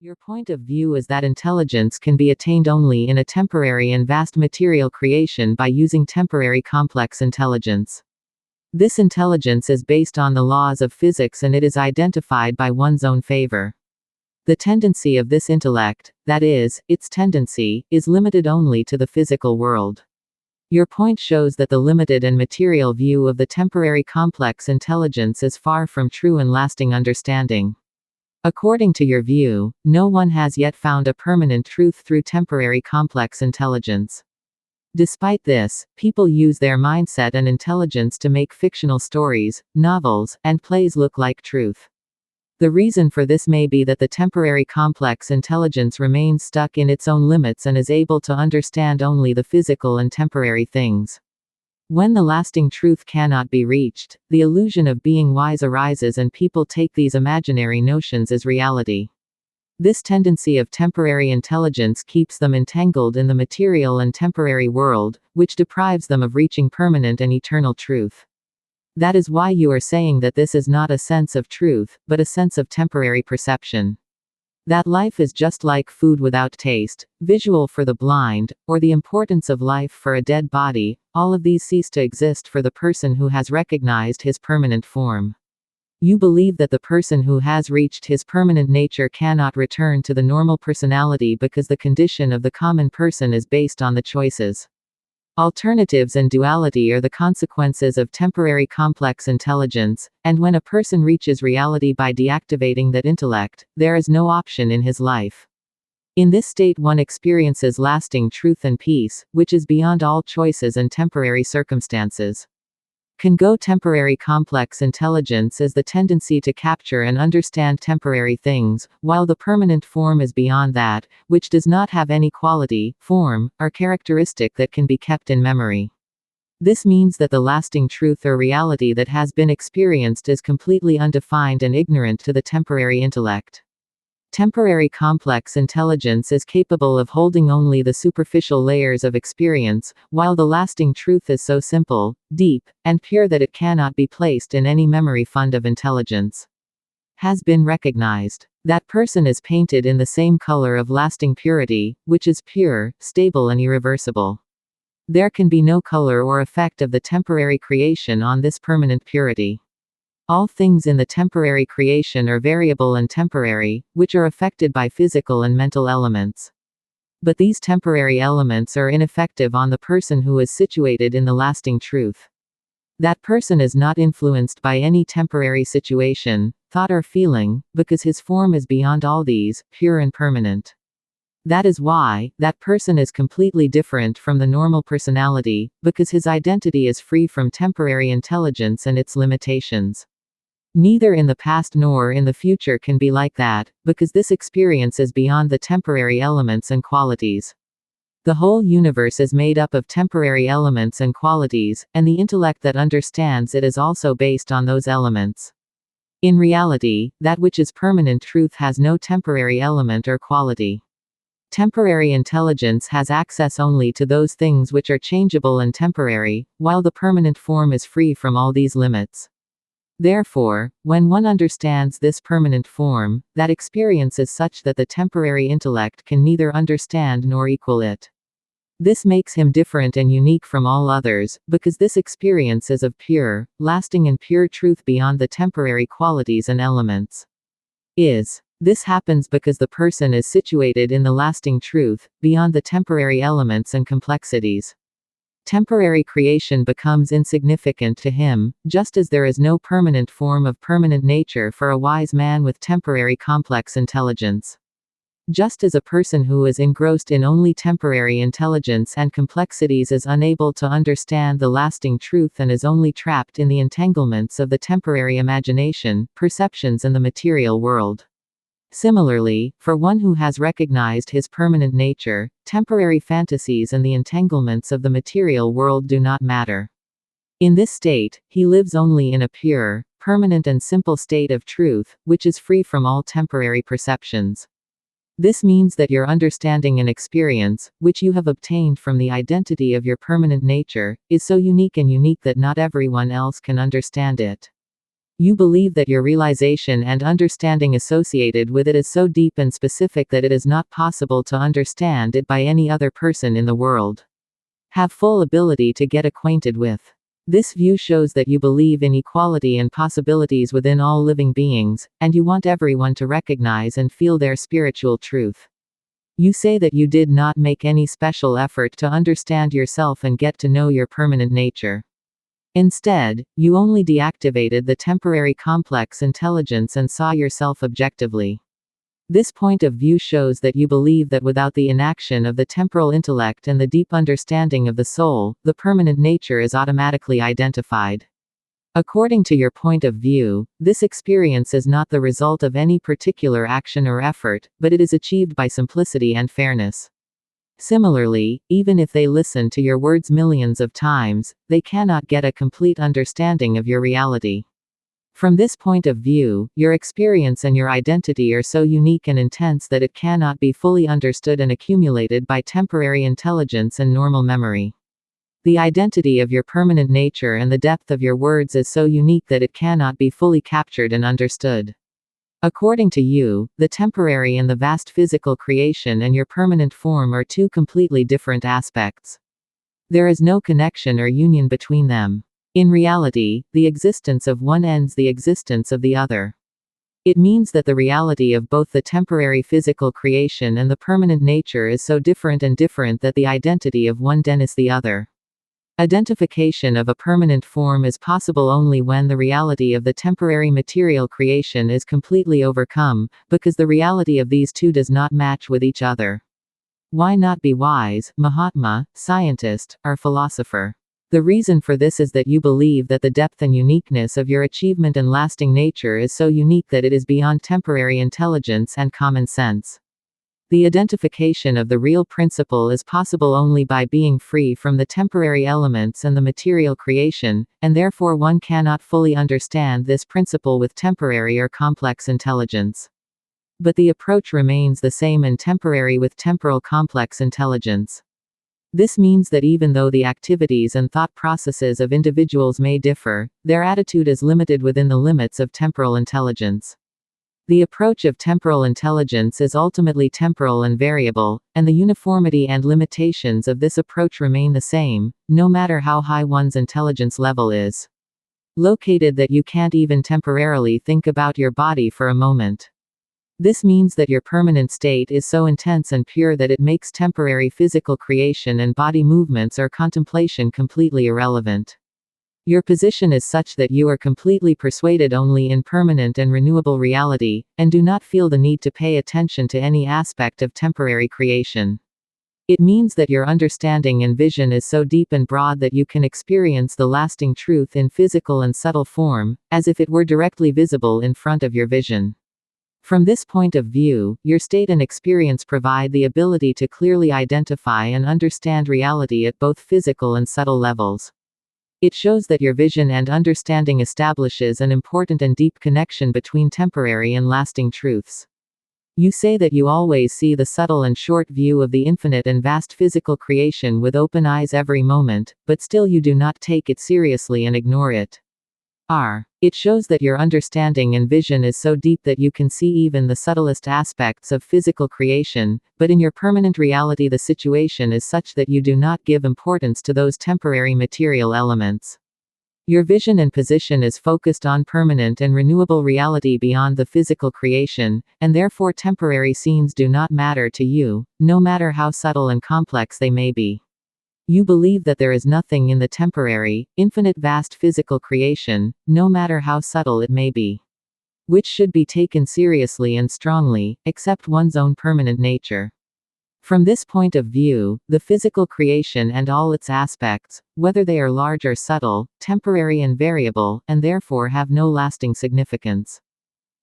Your point of view is that intelligence can be attained only in a temporary and vast material creation by using temporary complex intelligence. This intelligence is based on the laws of physics and it is identified by one's own favor. The tendency of this intellect, that is, its tendency, is limited only to the physical world. Your point shows that the limited and material view of the temporary complex intelligence is far from true and lasting understanding. According to your view, no one has yet found a permanent truth through temporary complex intelligence. Despite this, people use their mindset and intelligence to make fictional stories, novels, and plays look like truth. The reason for this may be that the temporary complex intelligence remains stuck in its own limits and is able to understand only the physical and temporary things. When the lasting truth cannot be reached, the illusion of being wise arises and people take these imaginary notions as reality. This tendency of temporary intelligence keeps them entangled in the material and temporary world, which deprives them of reaching permanent and eternal truth. That is why you are saying that this is not a sense of truth, but a sense of temporary perception. That life is just like food without taste, visual for the blind, or the importance of life for a dead body, all of these cease to exist for the person who has recognized his permanent form. You believe that the person who has reached his permanent nature cannot return to the normal personality because the condition of the common person is based on the choices. Alternatives and duality are the consequences of temporary complex intelligence, and when a person reaches reality by deactivating that intellect, there is no option in his life. In this state one experiences lasting truth and peace, which is beyond all choices and temporary circumstances. Temporary complex intelligence is the tendency to capture and understand temporary things, while the permanent form is beyond that, which does not have any quality, form, or characteristic that can be kept in memory. This means that the lasting truth or reality that has been experienced is completely undefined and ignorant to the temporary intellect. Temporary complex intelligence is capable of holding only the superficial layers of experience, while the lasting truth is so simple, deep, and pure that it cannot be placed in any memory fund of intelligence. Has been recognized. That person is painted in the same color of lasting purity, which is pure, stable and irreversible. There can be no color or effect of the temporary creation on this permanent purity. All things in the temporary creation are variable and temporary, which are affected by physical and mental elements. But these temporary elements are ineffective on the person who is situated in the lasting truth. That person is not influenced by any temporary situation, thought or feeling, because his form is beyond all these, pure and permanent. That is why, that person is completely different from the normal personality, because his identity is free from temporary intelligence and its limitations. Neither in the past nor in the future can be like that, because this experience is beyond the temporary elements and qualities. The whole universe is made up of temporary elements and qualities, and the intellect that understands it is also based on those elements. In reality, that which is permanent truth has no temporary element or quality. Temporary intelligence has access only to those things which are changeable and temporary, while the permanent form is free from all these limits. Therefore, when one understands this permanent form, that experience is such that the temporary intellect can neither understand nor equal it. This makes him different and unique from all others, because this experience is of pure, lasting and pure truth beyond the temporary qualities and elements. This happens because the person is situated in the lasting truth, beyond the temporary elements and complexities. Temporary creation becomes insignificant to him, just as there is no permanent form of permanent nature for a wise man with temporary complex intelligence. Just as a person who is engrossed in only temporary intelligence and complexities is unable to understand the lasting truth and is only trapped in the entanglements of the temporary imagination, perceptions and the material world. Similarly, for one who has recognized his permanent nature, temporary fantasies and the entanglements of the material world do not matter. In this state, he lives only in a pure, permanent and simple state of truth, which is free from all temporary perceptions. This means that your understanding and experience, which you have obtained from the identity of your permanent nature, is so unique that not everyone else can understand it. You believe that your realization and understanding associated with it is so deep and specific that it is not possible to understand it by any other person in the world. Have full ability to get acquainted with. This view shows that you believe in equality and possibilities within all living beings, and you want everyone to recognize and feel their spiritual truth. You say that you did not make any special effort to understand yourself and get to know your permanent nature. Instead, you only deactivated the temporary complex intelligence and saw yourself objectively. This point of view shows that you believe that without the inaction of the temporal intellect and the deep understanding of the soul, the permanent nature is automatically identified. According to your point of view, this experience is not the result of any particular action or effort, but it is achieved by simplicity and fairness. Similarly, even if they listen to your words millions of times, they cannot get a complete understanding of your reality. From this point of view, your experience and your identity are so unique and intense that it cannot be fully understood and accumulated by temporary intelligence and normal memory. The identity of your permanent nature and the depth of your words is so unique that it cannot be fully captured and understood. According to you, the temporary and the vast physical creation and your permanent form are two completely different aspects. There is no connection or union between them. In reality, the existence of one ends the existence of the other. It means that the reality of both the temporary physical creation and the permanent nature is so different that the identity of one denies the other. Identification of a permanent form is possible only when the reality of the temporary material creation is completely overcome, because the reality of these two does not match with each other. Why not be wise, Mahatma, scientist, or philosopher? The reason for this is that you believe that the depth and uniqueness of your achievement and lasting nature is so unique that it is beyond temporary intelligence and common sense. The identification of the real principle is possible only by being free from the temporary elements and the material creation, and therefore one cannot fully understand this principle with temporary or complex intelligence. But the approach remains the same in temporary with temporal complex intelligence. This means that even though the activities and thought processes of individuals may differ, their attitude is limited within the limits of temporal intelligence. The approach of temporal intelligence is ultimately temporal and variable, and the uniformity and limitations of this approach remain the same, no matter how high one's intelligence level is. Located that you can't even temporarily think about your body for a moment. This means that your permanent state is so intense and pure that it makes temporary physical creation and body movements or contemplation completely irrelevant. Your position is such that you are completely persuaded only in permanent and renewable reality, and do not feel the need to pay attention to any aspect of temporary creation. It means that your understanding and vision is so deep and broad that you can experience the lasting truth in physical and subtle form, as if it were directly visible in front of your vision. From this point of view, your state and experience provide the ability to clearly identify and understand reality at both physical and subtle levels. It shows that your vision and understanding establishes an important and deep connection between temporary and lasting truths. You say that you always see the subtle and short view of the infinite and vast physical creation with open eyes every moment, but still you do not take it seriously and ignore it. It shows that your understanding and vision is so deep that you can see even the subtlest aspects of physical creation, but in your permanent reality the situation is such that you do not give importance to those temporary material elements. Your vision and position is focused on permanent and renewable reality beyond the physical creation, and therefore temporary scenes do not matter to you, no matter how subtle and complex they may be. You believe that there is nothing in the temporary, infinite vast physical creation, no matter how subtle it may be, which should be taken seriously and strongly, except one's own permanent nature. From this point of view, the physical creation and all its aspects, whether they are large or subtle, temporary and variable, and therefore have no lasting significance.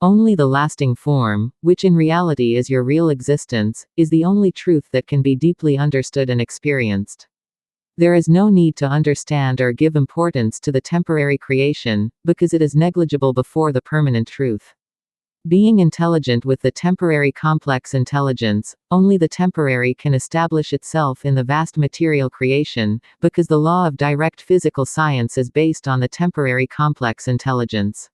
Only the lasting form, which in reality is your real existence, is the only truth that can be deeply understood and experienced. There is no need to understand or give importance to the temporary creation, because it is negligible before the permanent truth. Being intelligent with the temporary complex intelligence, only the temporary can establish itself in the vast material creation, because the law of direct physical science is based on the temporary complex intelligence.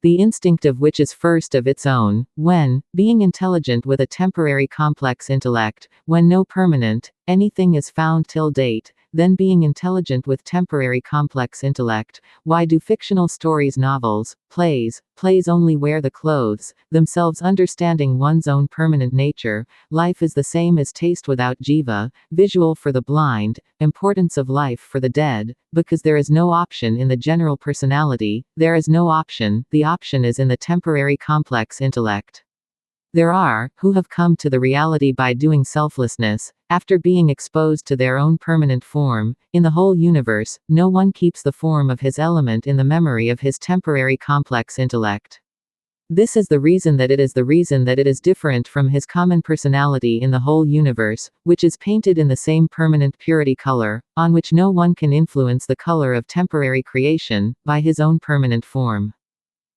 the instinct of which is first of its own, when, being intelligent with a temporary complex intellect, when no permanent, anything is found till date, then being intelligent with temporary complex intellect, why do fictional stories novels, plays only wear the clothes, themselves understanding one's own permanent nature, life is the same as taste without jiva, visual for the blind, importance of life for the dead, because there is no option in the general personality, there is no option, the option is in the temporary complex intellect. There are, who have come to the reality by doing selflessness, after being exposed to their own permanent form, in the whole universe, no one keeps the form of his element in the memory of his temporary complex intellect. This is the reason that it is different from his common personality in the whole universe, which is painted in the same permanent purity color, on which no one can influence the color of temporary creation, by his own permanent form.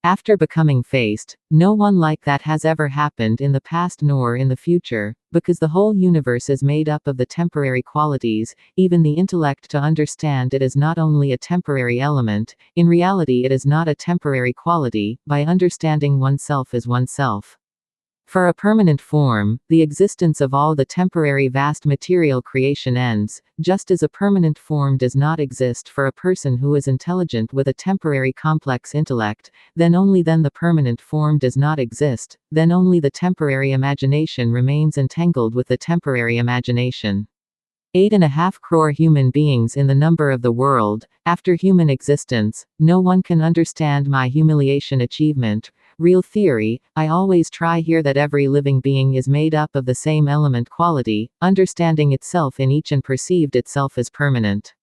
After becoming faced, no one like that has ever happened in the past nor in the future, because the whole universe is made up of the temporary qualities, even the intellect to understand it is not only a temporary element, in reality it is not a temporary quality, by understanding oneself as oneself. For a permanent form, the existence of all the temporary vast material creation ends, just as a permanent form does not exist for a person who is intelligent with a temporary complex intellect, then only then the permanent form does not exist, then only the temporary imagination remains entangled with the temporary imagination. 8.5 crore human beings in the number of the world, after human existence, no one can understand my humiliation achievement. Real theory, I always try here that every living being is made up of the same element quality, understanding itself in each and perceived itself as permanent.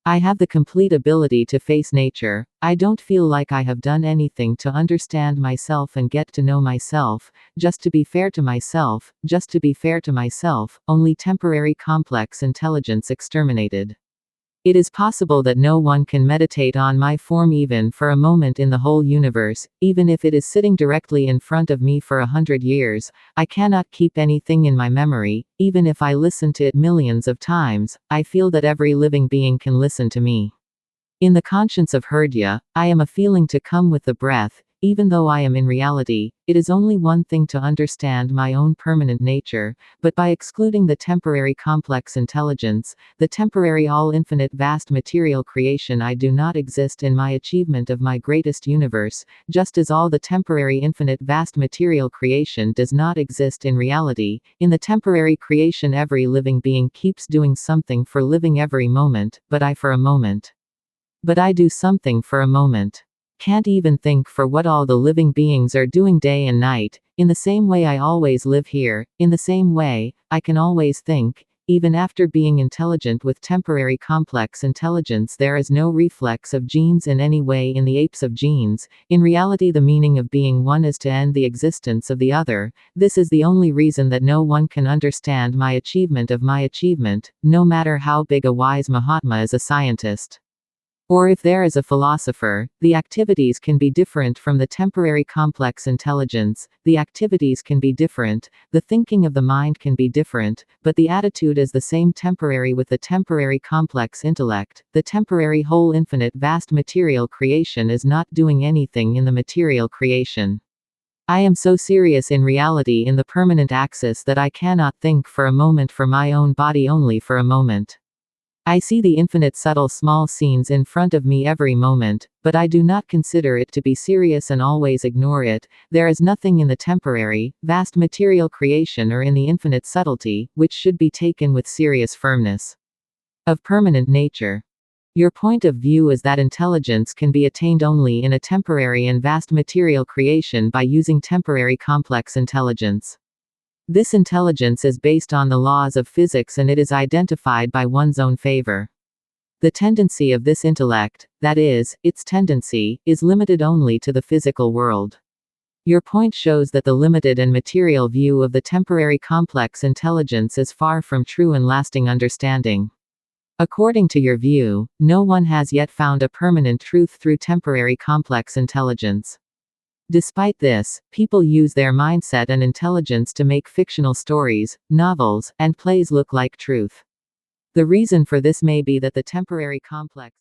I have the complete ability to face nature. I don't feel like I have done anything to understand myself and get to know myself, just to be fair to myself, only temporary complex intelligence exterminated. It is possible that no one can meditate on my form even for a moment in the whole universe, even if it is sitting directly in front of me for 100 years, I cannot keep anything in my memory, even if I listen to it millions of times, I feel that every living being can listen to me. In the conscience of Hridaya, I am a feeling to come with the breath, even though I am in reality, it is only one thing to understand my own permanent nature, but by excluding the temporary complex intelligence, the temporary all-infinite vast material creation I do not exist in my achievement of my greatest universe, just as all the temporary infinite vast material creation does not exist in reality, in the temporary creation every living being keeps doing something for living every moment, but I for a moment. But I do something for a moment. Can't even think for what all the living beings are doing day and night, in the same way I always live here, in the same way, I can always think, even after being intelligent with temporary complex intelligence there is no reflex of genes in any way in the apes of genes, in reality the meaning of being one is to end the existence of the other, this is the only reason that no one can understand my achievement of my achievement, no matter how big a wise Mahatma is a scientist. Or if there is a philosopher, the activities can be different from the temporary complex intelligence, the activities can be different, the thinking of the mind can be different, but the attitude is the same temporary with the temporary complex intellect, the temporary whole infinite vast material creation is not doing anything in the material creation. I am so serious in reality in the permanent axis that I cannot think for a moment for my own body only for a moment. I see the infinite subtle small scenes in front of me every moment, but I do not consider it to be serious and always ignore it. There is nothing in the temporary, vast material creation or in the infinite subtlety, which should be taken with serious firmness. Of permanent nature. Your point of view is that intelligence can be attained only in a temporary and vast material creation by using temporary complex intelligence. This intelligence is based on the laws of physics and it is identified by one's own favor. The tendency of this intellect, that is, its tendency, is limited only to the physical world. Your point shows that the limited and material view of the temporary complex intelligence is far from true and lasting understanding. According to your view, no one has yet found a permanent truth through temporary complex intelligence. Despite this, people use their mindset and intelligence to make fictional stories, novels, and plays look like truth. The reason for this may be that the temporary complex